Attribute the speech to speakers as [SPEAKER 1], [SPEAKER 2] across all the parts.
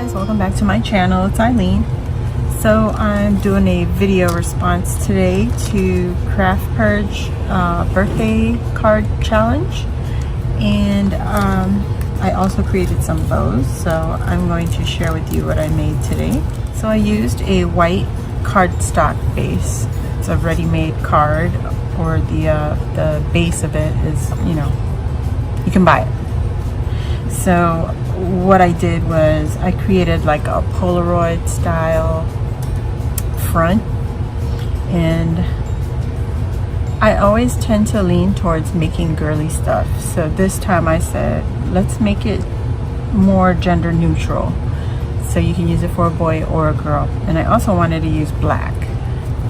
[SPEAKER 1] guys, welcome back to my channel. It's Eileen. So I'm doing a video response today to CRAFTPURGE birthday card challenge, and I also created some bows, so I'm going to share with you what I made today. So I used a white cardstock base. It's a ready-made card, or the base of it is, you can buy it. So what I did was I created like a Polaroid style front, and I always tend to lean towards making girly stuff. So this time I said, let's make it more gender neutral, so you can use it for a boy or a girl. And I also wanted to use black.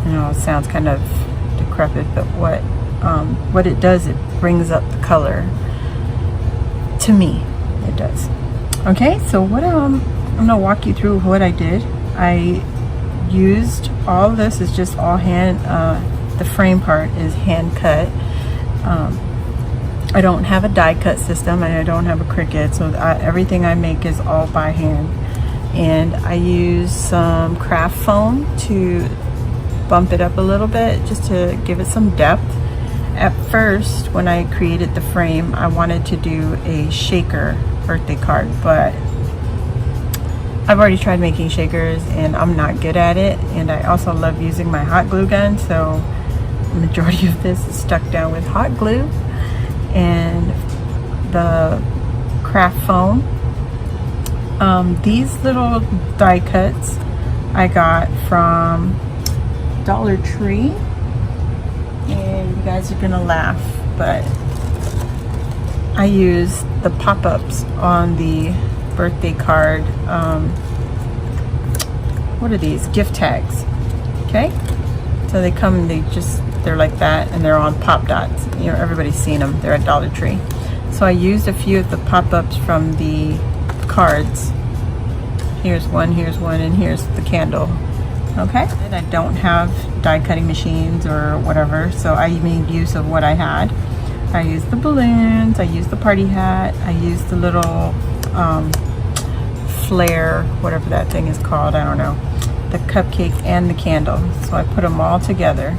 [SPEAKER 1] It sounds kind of decrepit, but what it does, it brings up the color. To me, it does. Okay, so what I'm gonna walk you through what I did. I used all this is just all hand. The frame part is hand cut. I don't have a die cut system, and I don't have a Cricut, so everything I make is all by hand. And I use some craft foam to bump it up a little bit, just to give it some depth. At first, when I created the frame, I wanted to do a shaker birthday card, but I've already tried making shakers and I'm not good at it, and I also love using my hot glue gun, so the majority of this is stuck down with hot glue and the craft foam. These little die cuts I got from Dollar Tree, and you guys are gonna laugh, but I use the pop-ups on the birthday card. What are these? Gift tags. Okay, so they come, they're like that, and they're on pop dots. Everybody's seen them. They're at Dollar Tree. So I used a few of the pop-ups from the cards. Here's one, and here's the candle. Okay, and I don't have die cutting machines or whatever, so I made use of what I had. I used the balloons, I used the party hat, I used the little flare, whatever that thing is called, I don't know, the cupcake and the candle. So I put them all together.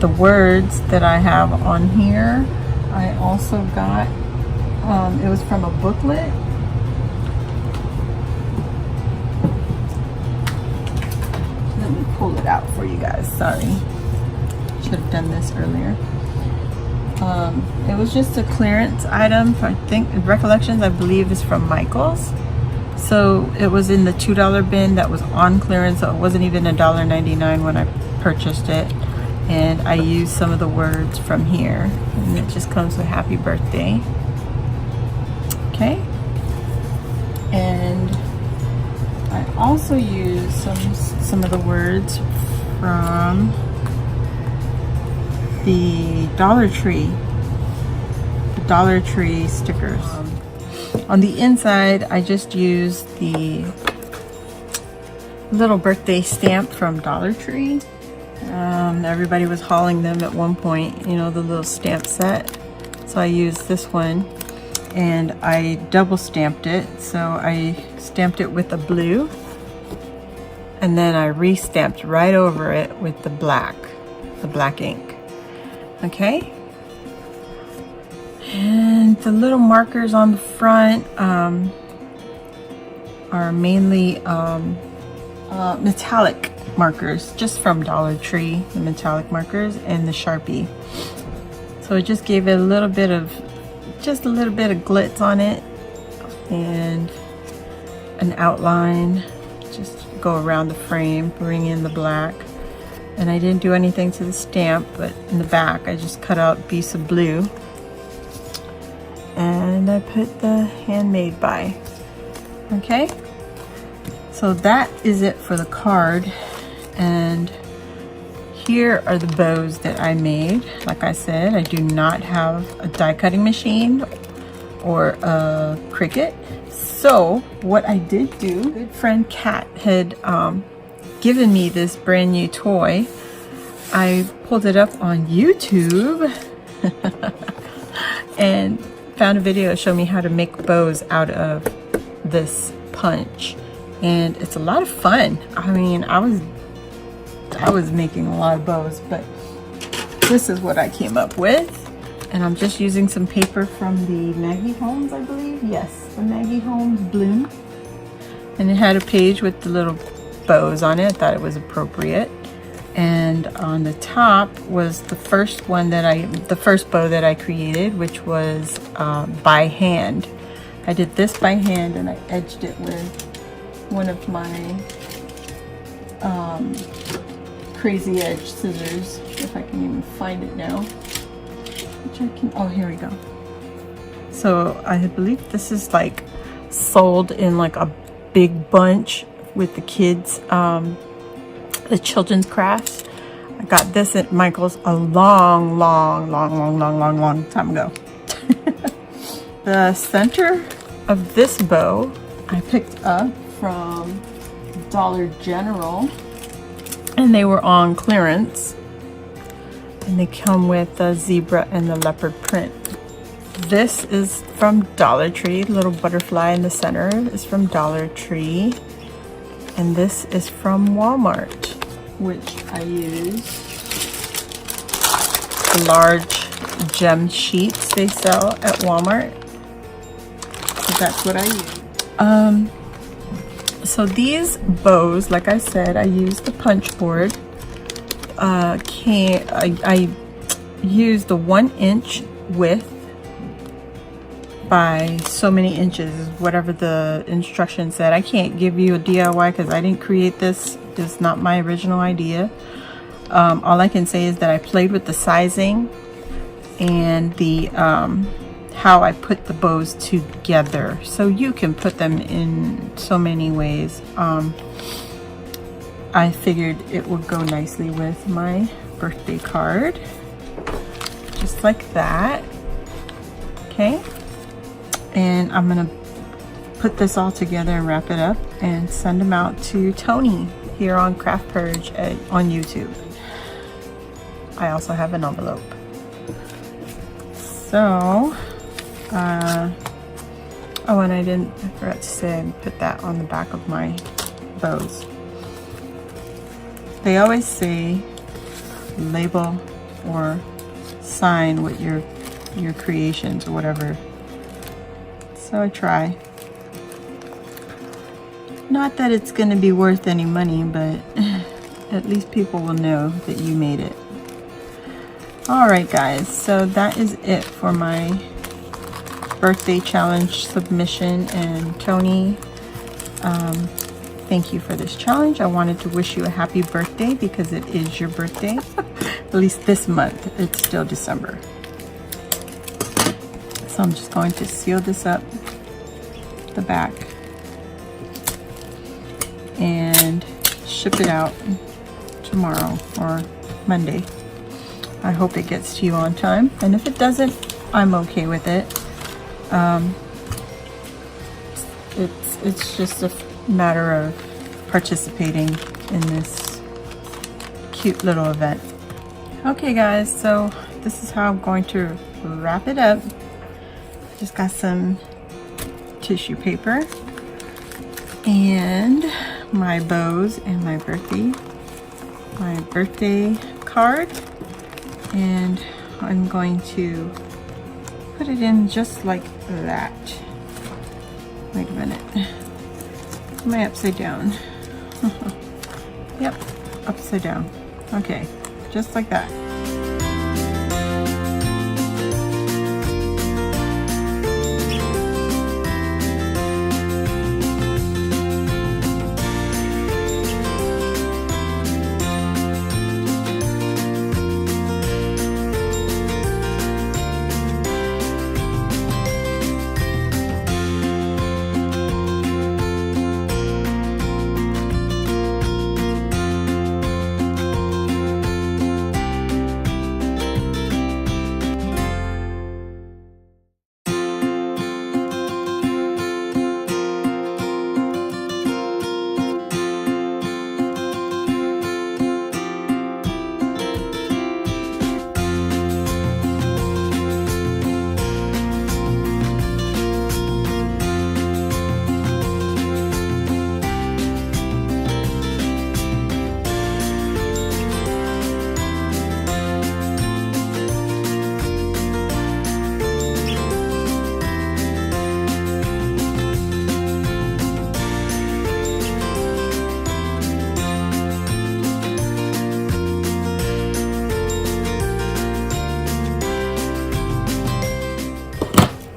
[SPEAKER 1] The words that I have on here, I also got, it was from a booklet. Let me pull it out for you guys, sorry. Should have done this earlier. It was just a clearance item. I think Recollections, I believe, is from Michael's. So it was in the $2 bin that was on clearance, so it wasn't even $1.99 when I purchased it. And I used some of the words from here, and it just comes with happy birthday. Okay, and I also used some of the words from the Dollar Tree stickers. On the inside, I just used the little birthday stamp from Dollar Tree. Everybody was hauling them at one point, the little stamp set. So I used this one, and I double stamped it. So I stamped it with a blue, and then I re-stamped right over it with the black ink. Okay, and the little markers on the front are mainly metallic markers, just from Dollar Tree, the metallic markers, and the Sharpie. So it just gave it a little bit of glitz on it, and an outline, just go around the frame, bring in the black. And I didn't do anything to the stamp, but in the back I just cut out a piece of blue, and I put the handmade by. Okay, so that is it for the card. And here are the bows that I made. Like I said, I do not have a die cutting machine or a Cricut. So what I did do, good friend Kat had given me this brand new toy. I pulled it up on YouTube and found a video to show me how to make bows out of this punch, and it's a lot of fun. I mean, I was making a lot of bows, but this is what I came up with. And I'm just using some paper from the Maggie Holmes, I believe. Yes, the Maggie Holmes Bloom. And it had a page with the little bows on it. I thought it was appropriate. And on the top was the first bow that I created, which was by hand. I did this by hand, and I edged it with one of my crazy edge scissors, if I can even find it now. Which I can, oh, here we go. So I believe this is like sold in like a big bunch with the kids, the children's crafts. I got this at Michael's a long time ago. The center of this bow I picked up from Dollar General, and they were on clearance, and they come with the zebra and the leopard print. This is from Dollar Tree. Little butterfly in the center is from Dollar Tree, and this is from Walmart, which I use the large gem sheets they sell at Walmart. So that's what I use. So these bows, like I said, I used the punch board. I used the 1 inch width by so many inches, whatever the instruction said. I can't give you a DIY because I didn't create this. It's not my original idea. All I can say is that I played with the sizing and the how I put the bows together, so you can put them in so many ways. I figured it would go nicely with my birthday card, just like that. Okay, and I'm gonna put this all together and wrap it up and send them out to Tony here on Craft Purge on YouTube. I also have an envelope. So, oh, and I forgot to say I put that on the back of my bows. They always say label or sign with your creations or whatever. So I try. Not that it's going to be worth any money, but at least people will know that you made it. Alright guys, so that is it for my birthday challenge submission. And Tony, thank you for this challenge. I wanted to wish you a happy birthday because it is your birthday. At least this month. It's still December. So I'm just going to seal this up, the back, and ship it out tomorrow or Monday. I hope it gets to you on time, and if it doesn't, I'm okay with it. It's just a matter of participating in this cute little event. Okay guys, so this is how I'm going to wrap it up. Just got some tissue paper and my bows and my birthday card, and I'm going to put it in just like that. Wait a minute, am I upside down? Yep, upside down. Okay, just like that.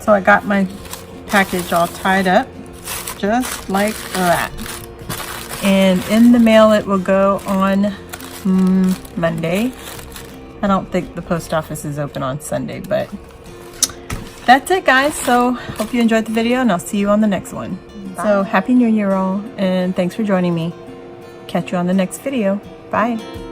[SPEAKER 1] So I got my package all tied up just like that, and in the mail it will go on Monday. I don't think the post office is open on Sunday, but that's it, guys. So hope you enjoyed the video, and I'll see you on the next one. Bye. So happy New Year all, and thanks for joining me. Catch you on the next video. Bye.